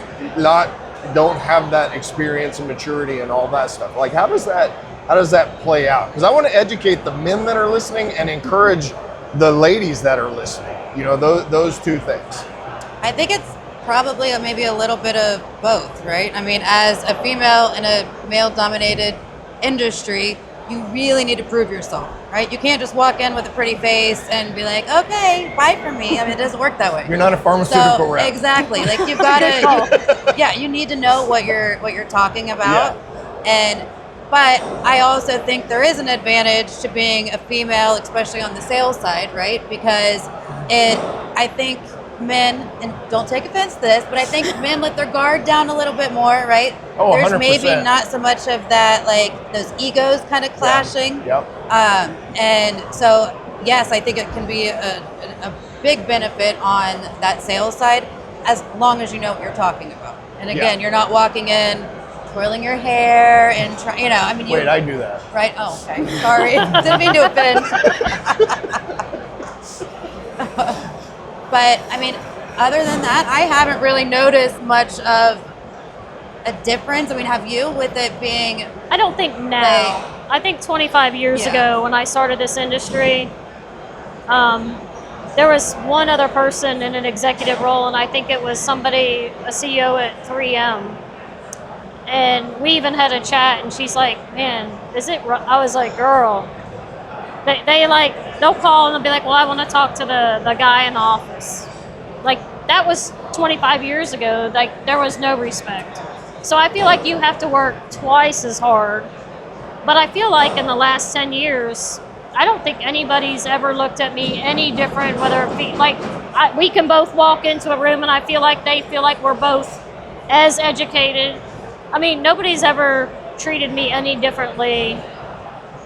don't have that experience and maturity and all that stuff. Like, how does that play out? Because I want to educate the men that are listening and encourage the ladies that are listening. Those two things. I think it's probably maybe a little bit of both, right? I mean, as a female in a male-dominated industry, you really need to prove yourself, right? You can't just walk in with a pretty face and be like, okay, buy from me. I mean, it doesn't work that way. You're not a pharmaceutical rep. Exactly. Like you've got to, you need to know what you're talking about. Yeah. But I also think there is an advantage to being a female, especially on the sales side, right? Because I think men, and don't take offense to this, but I think men let their guard down a little bit more, right? Oh, 100%. There's maybe not so much of that, like those egos kind of clashing. Yep. And so, yes, I think it can be a big benefit on that sales side, as long as you know what you're talking about. And again, you're not walking in, twirling your hair and Wait, I do that. Right? Oh, okay. Sorry. Didn't mean to offend. But I mean, other than that, I haven't really noticed much of a difference. I mean, have you, with it being? I don't think now. I think 25 years ago when I started this industry, there was one other person in an executive role, and I think it was a CEO at 3M. And we even had a chat, and she's like, man, is it, I was like, girl, they'll call and they'll be like, well, I want to talk to the guy in the office. Like, that was 25 years ago. Like, there was no respect. So I feel like you have to work twice as hard. But I feel like in the last 10 years, I don't think anybody's ever looked at me any different, whether it be, like, we can both walk into a room and I feel like they feel like we're both as educated. I mean, nobody's ever treated me any differently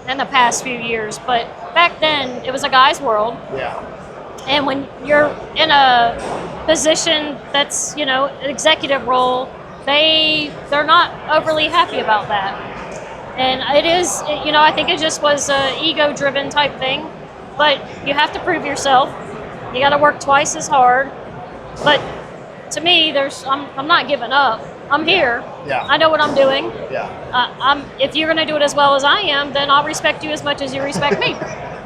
in the past few years, but back then it was a guy's world. Yeah. And when you're in a position that's, executive role, they're not overly happy about that. And it is, I think it just was a ego-driven type thing, but you have to prove yourself. You got to work twice as hard. But to me, I'm not giving up. I'm here. Yeah. I know what I'm doing. Yeah. If you're going to do it as well as I am, then I'll respect you as much as you respect me.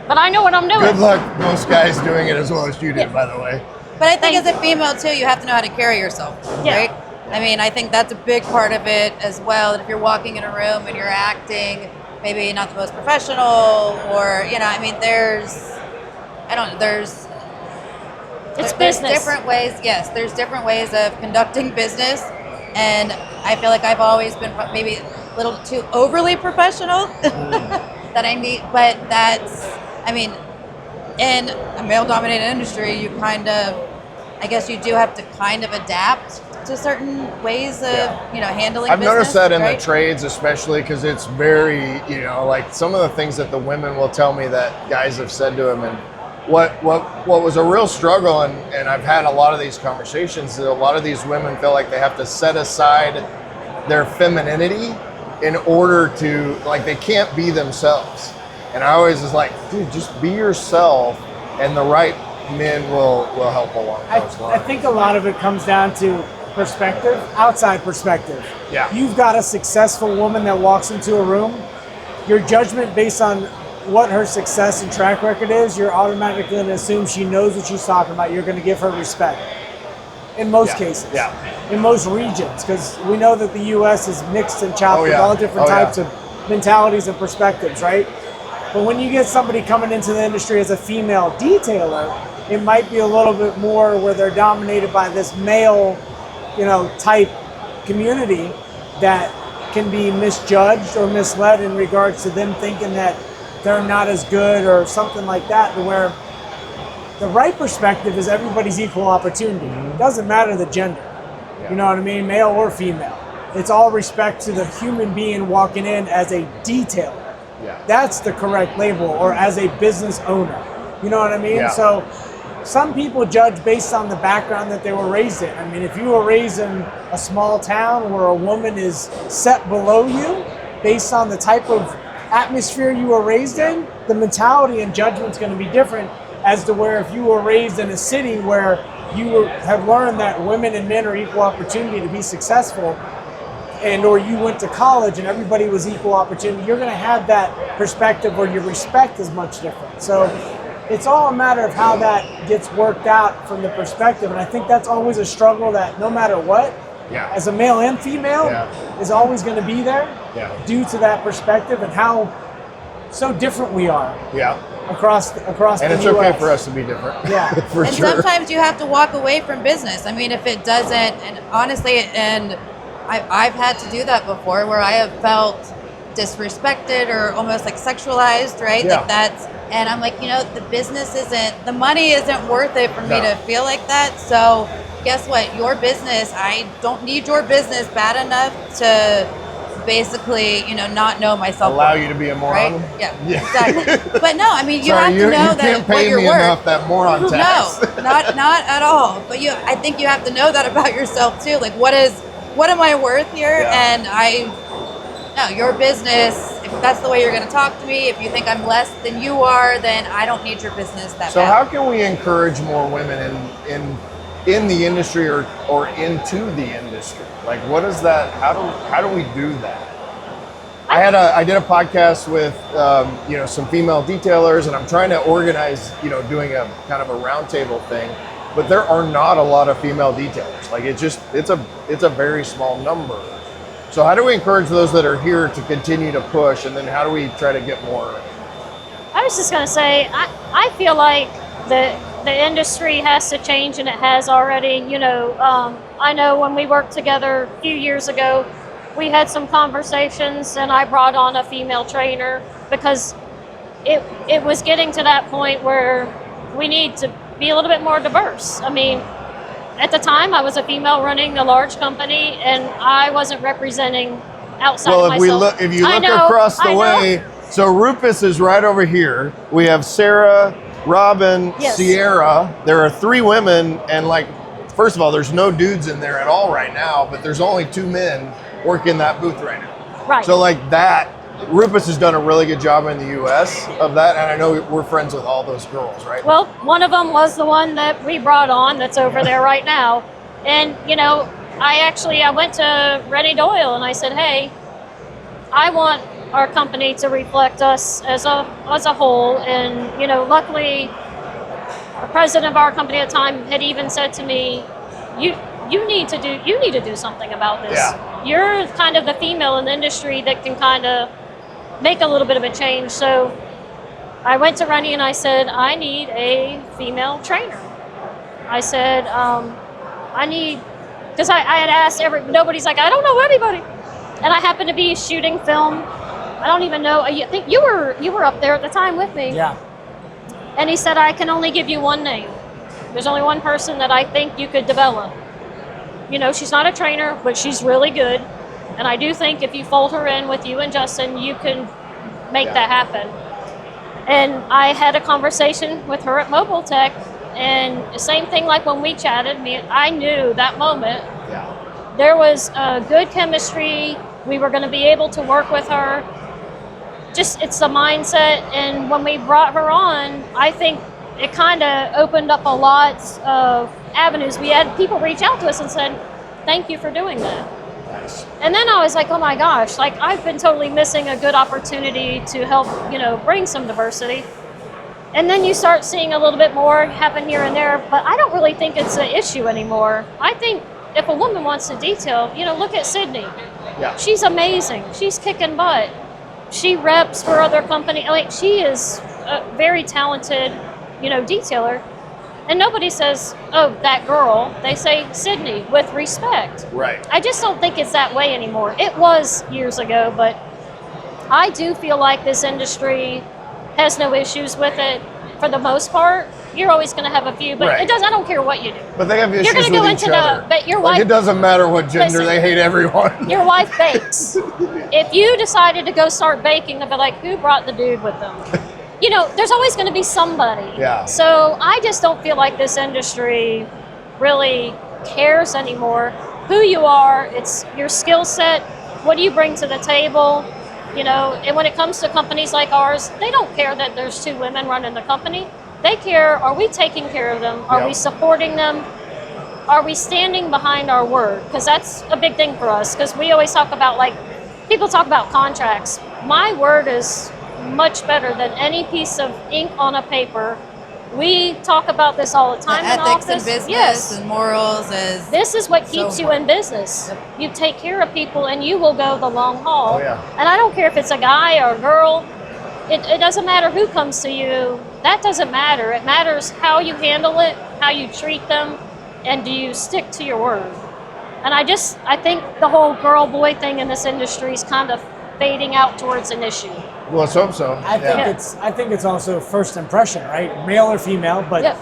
But I know what I'm doing. Good luck, most guys doing it as well as you did, by the way. But I think as a female too, you have to know how to carry yourself, Yeah. right? I mean, I think that's a big part of it as well. That if you're walking in a room and you're acting maybe not the most professional, or It's there's business. different ways. Yes, there's different ways of conducting business, and I feel like I've always been maybe a little too overly professional. That I need, but in a male-dominated industry, you kind of, I guess you do have to kind of adapt to certain ways of, handling I've business. noticed that in right? the trades, especially because it's very, like some of the things that the women will tell me that guys have said to them, and what was a real struggle, and I've had a lot of these conversations, that a lot of these women feel like they have to set aside their femininity in order to, like, they can't be themselves. And I always was like, dude, just be yourself, and the right men will help along those I lines. think a lot of it comes down to perspective, outside perspective. Yeah. You've got a successful woman that walks into a room, your judgment based on what her success and track record is, you're automatically going to assume she knows what she's talking about. You're going to give her respect. In most cases. Yeah. In most regions, because we know that the U.S. is mixed and chopped Oh, with yeah. all different Oh, yeah. types of mentalities and perspectives, right? But when you get somebody coming into the industry as a female detailer, it might be a little bit more where they're dominated by this male, type community that can be misjudged or misled in regards to them thinking that they're not as good or something like that, to where the right perspective is everybody's equal opportunity. It doesn't matter the gender. You know what I mean? Male or female. It's all respect to the human being walking in as a detailer. Yeah. That's the correct label, or as a business owner. You know what I mean? Yeah. So some people judge based on the background that they were raised in. I mean, if you were raised in a small town where a woman is set below you based on the type of atmosphere you were raised in, the mentality and judgment's going to be different as to where if you were raised in a city where you have learned that women and men are equal opportunity to be successful, and or you went to college and everybody was equal opportunity, you're going to have that perspective where your respect is much different. So it's all a matter of how that gets worked out from the perspective, and I think that's always a struggle that no matter what, as a male and female, is always going to be there due to that perspective and how so different we are across the And it's US. okay for us to be different. Yeah. For And sure. sometimes you have to walk away from business. I mean, if it doesn't, and honestly, and I've had to do that before, where I have felt disrespected or almost like sexualized, right? Yeah. Like that's, and I'm like, the business isn't, the money isn't worth it for me to feel like that. So guess what? Your business, I don't need your business bad enough to basically, not know myself. Allow you to be a moron. Right? Yeah, exactly. But no, I mean, you Sorry, have to know you that can't what pay you're me worth. enough that moron tax. No, not at all. But I think you have to know that about yourself too. Like, what am I worth here? Yeah. And your business, if that's the way you're going to talk to me, if you think I'm less than you are, then I don't need your business that So bad. how can we encourage more women in the industry or into the industry? Like, what is that? How do we do that? I did a podcast with some female detailers, and I'm trying to organize doing a kind of a roundtable thing, but there are not a lot of female detailers. Like it's a very small number. So how do we encourage those that are here to continue to push, and then how do we try to get more? I was just going to say, I feel like the industry has to change, and it has already. I know when we worked together a few years ago, we had some conversations, and I brought on a female trainer because it was getting to that point where we need to be a little bit more diverse. I mean, at the time, I was a female running a large company, and I wasn't representing outside of myself. If you look across the way, so Rufus is right over here. We have Sarah, Robin, Yes. Sierra. There are 3 women, and first of all, there's no dudes in there at all right now, but there's only 2 men working that booth right now. Right. So that, Rufus has done a really good job in the U.S. of that, and I know we're friends with all those girls, right? Well, one of them was the one that we brought on that's over there right now. And, I went to Rennie Doyle and I said, hey, I want our company to reflect us as a whole. And, luckily, the president of our company at the time had even said to me, you need to do something about this. Yeah. You're kind of the female in the industry that can kind of make a little bit of a change. So I went to Rennie and I said, I need a female trainer. I said, because I had asked nobody's like, I don't know anybody. And I happened to be shooting film. I don't even know, I think you were up there at the time with me. Yeah. And he said, I can only give you one name. There's only one person that I think you could develop. She's not a trainer, but she's really good. And I do think if you fold her in with you and Justin, you can make that happen. And I had a conversation with her at Mobile Tech, and the same thing like when we chatted, I knew that moment there was a good chemistry. We were going to be able to work with her. Just, it's the mindset. And when we brought her on, I think it kind of opened up a lot of avenues. We had people reach out to us and said, thank you for doing that. And then I was like, oh my gosh, I've been totally missing a good opportunity to help, bring some diversity. And then you start seeing a little bit more happen here and there, but I don't really think it's an issue anymore. I think if a woman wants to detail, look at Sydney. Yeah. She's amazing. She's kicking butt. She reps for other companies. She is a very talented, detailer. And nobody says, oh, that girl. They say Sydney with respect. Right. I just don't think it's that way anymore. It was years ago, but I do feel like this industry has no issues with it for the most part. You're always going to have a few, but Right. it does. I don't care what you do. But they have issues You're going to with go each into other. but your wife. It doesn't matter what gender, Listen. they hate everyone. Your wife bakes. If you decided to go start baking, they'll be like, who brought the dude with them? There's always going to be somebody. Yeah. So I just don't feel like this industry really cares anymore. Who you are, it's your skill set, what do you bring to the table, and when it comes to companies like ours, they don't care that there's 2 women running the company. They care, are we taking care of them? Are we supporting them? Are we standing behind our word? Because that's a big thing for us, because we always talk about, people talk about contracts. My word is much better than any piece of ink on a paper. We talk about this all the time in ethics office. in business Yes. and morals is This is what keeps you in business. Yep. You take care of people and you will go the long haul. Oh, yeah. And I don't care if it's a guy or a girl. It doesn't matter who comes to you. That doesn't matter. It matters how you handle it, how you treat them, and do you stick to your word. And I think the whole girl-boy thing in this industry is kind of fading out towards an issue. Well, let's hope so. I think it's also first impression, right? Male or female, but Yep.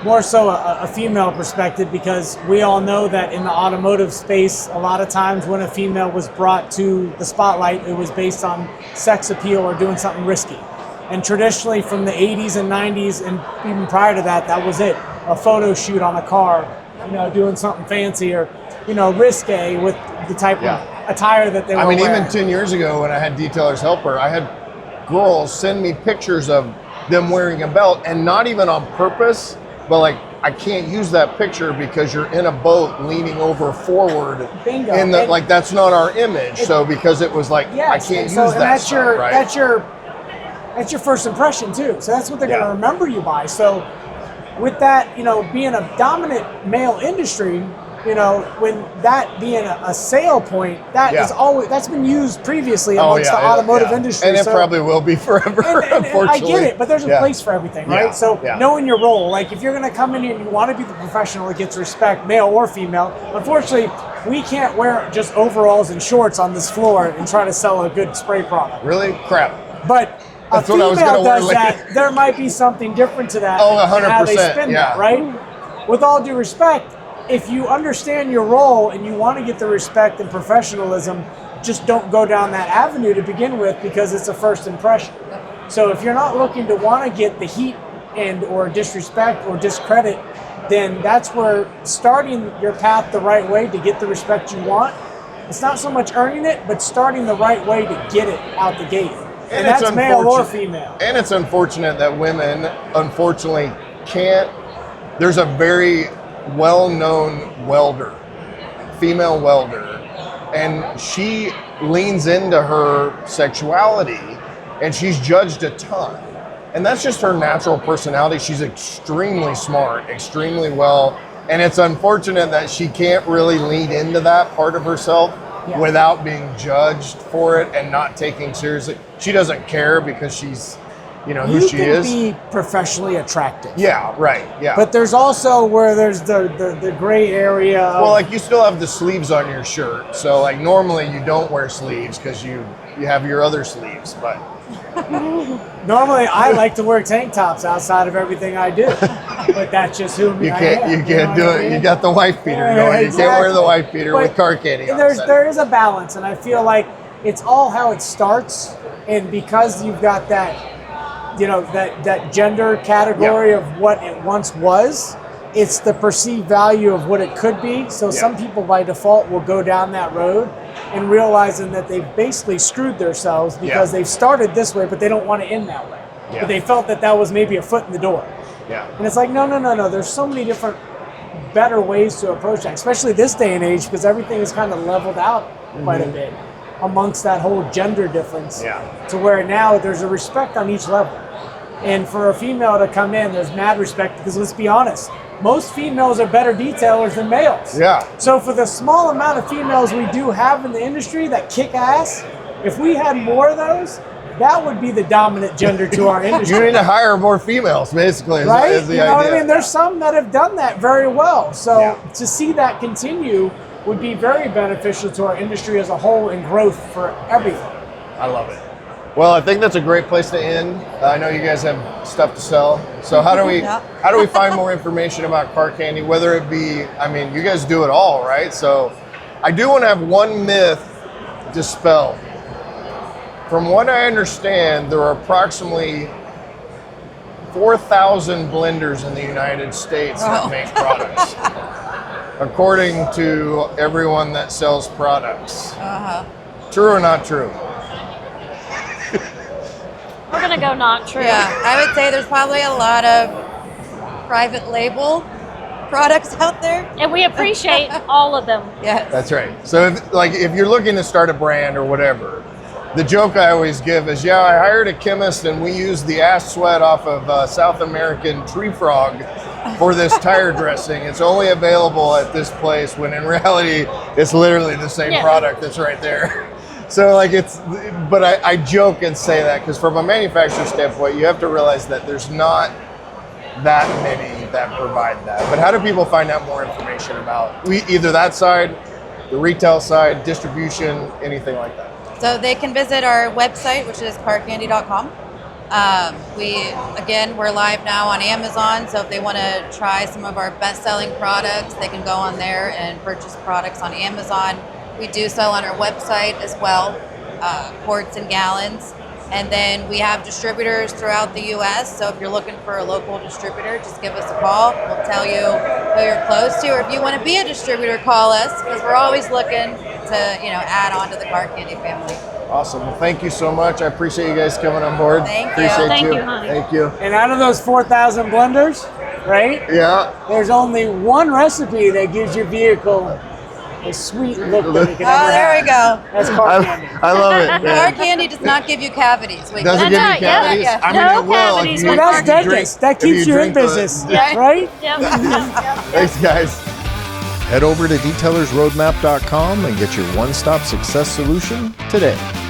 more so a female perspective, because we all know that in the automotive space, a lot of times when a female was brought to the spotlight, it was based on sex appeal or doing something risky. And traditionally from the 80s and 90s and even prior to that, that was it. A photo shoot on a car, doing something fancy or, risque with the type of attire that they were wearing. Even 10 years ago when I had Detailers Helper, I had girls send me pictures of them wearing a belt, and not even on purpose, but I can't use that picture because you're in a boat leaning over forward. Bingo. And that's not our image. So because it was I can't use that that's stuff, right? That's your first impression too. So that's what they're going to remember you by. So with that, being a dominant male industry, you know, when that being a sale point, that is always, that's been used previously amongst the automotive industry. And it probably will be forever, unfortunately. I get it, but there's a place for everything, right? So knowing your role, like if you're going to come in here and you want to be the professional that gets respect, male or female, unfortunately, we can't wear just overalls and shorts on this floor and try to sell a good spray product. Really? Crap. But that's a female does that, there might be something different to that. Oh, 100%. How they spin that, right? With all due respect, if you understand your role and you want to get the respect and professionalism, just don't go down that avenue to begin with because it's a first impression. So if you're not looking to want to get the heat and or disrespect or discredit, then that's where starting your path the right way to get the respect you want, it's not so much earning it, but starting the right way to get it out the gate. And that's male or female. And it's unfortunate that women, unfortunately, can't. There's a very well-known welder, female welder, and she leans into her sexuality and she's judged a ton. And that's just her natural personality. She's extremely smart, extremely well, and it's unfortunate that she can't really lean into that part of herself without being judged for it and not taking seriously. She doesn't care because she's, you know, who she is. You can be professionally attractive. Yeah, right, yeah. But there's also where there's the gray area of, well, like you still have the sleeves on your shirt. So like normally you don't wear sleeves because you have your other sleeves, but. Normally I like to wear tank tops outside of everything I do. But that's just who I am. You can't do it. You got the wife beater going. You can't wear the wife beater with car candy on. There is a balance, and I feel like it's all how it starts, and because you've got that, you know, that gender category of what it once was, it's the perceived value of what it could be. So some people by default will go down that road and realizing that they've basically screwed themselves because they've started this way, but they don't want to end that way. But they felt that was maybe a foot in the door. And it's like, no. There's so many different better ways to approach that, especially this day and age, because everything is kind of leveled out quite a bit amongst that whole gender difference to where now there's a respect on each level. And for a female to come in, there's mad respect because let's be honest, most females are better detailers than males. So for the small amount of females we do have in the industry that kick ass, if we had more of those, that would be the dominant gender to our industry. You need to hire more females, basically, right? is the you know idea. What I mean? There's some that have done that very well. So to see that continue would be very beneficial to our industry as a whole and growth for everything. I love it. Well, I think that's a great place to end. I know you guys have stuff to sell. So how do we find more information about car candy? Whether it be, I mean, you guys do it all, right? So I do want to have one myth dispelled. From what I understand, there are approximately 4,000 blenders in the United States that make products, according to everyone that sells products. True or not true? We're going to go not true. Yeah, I would say there's probably a lot of private label products out there. And we appreciate all of them. Yes. That's right. So if you're looking to start a brand or whatever, the joke I always give is, I hired a chemist and we used the ass sweat off of South American tree frog for this tire dressing. It's only available at this place, when in reality, it's literally the same product that's right there. So but I joke and say that because from a manufacturer standpoint, you have to realize that there's not that many that provide that. But how do people find out more information about either that side, the retail side, distribution, anything like that? So they can visit our website, which is carcandy.com. We're live now on Amazon, so if they want to try some of our best-selling products, they can go on there and purchase products on Amazon. We do sell on our website as well, quarts and gallons. And then we have distributors throughout the U.S., so if you're looking for a local distributor, just give us a call. We'll tell you who you're close to, or if you want to be a distributor, call us, because we're always looking to, add on to the Car Candy family. Awesome. Well, thank you so much. I appreciate you guys coming on board. Thank you. Appreciate Thank you, honey. Thank you. And out of those 4,000 blenders, right? Yeah. There's only one recipe that gives your vehicle a sweet look that it can ever there have. we go. That's car candy. I love it. Man. Car Candy does not give you cavities. Doesn't give you cavities? Yeah. I mean, No it will. cavities If with you That's drink- dentist. That if keeps you in drink the- business, Yeah. right? Yep. Thanks, guys. Head over to detailersroadmap.com and get your one-stop success solution today.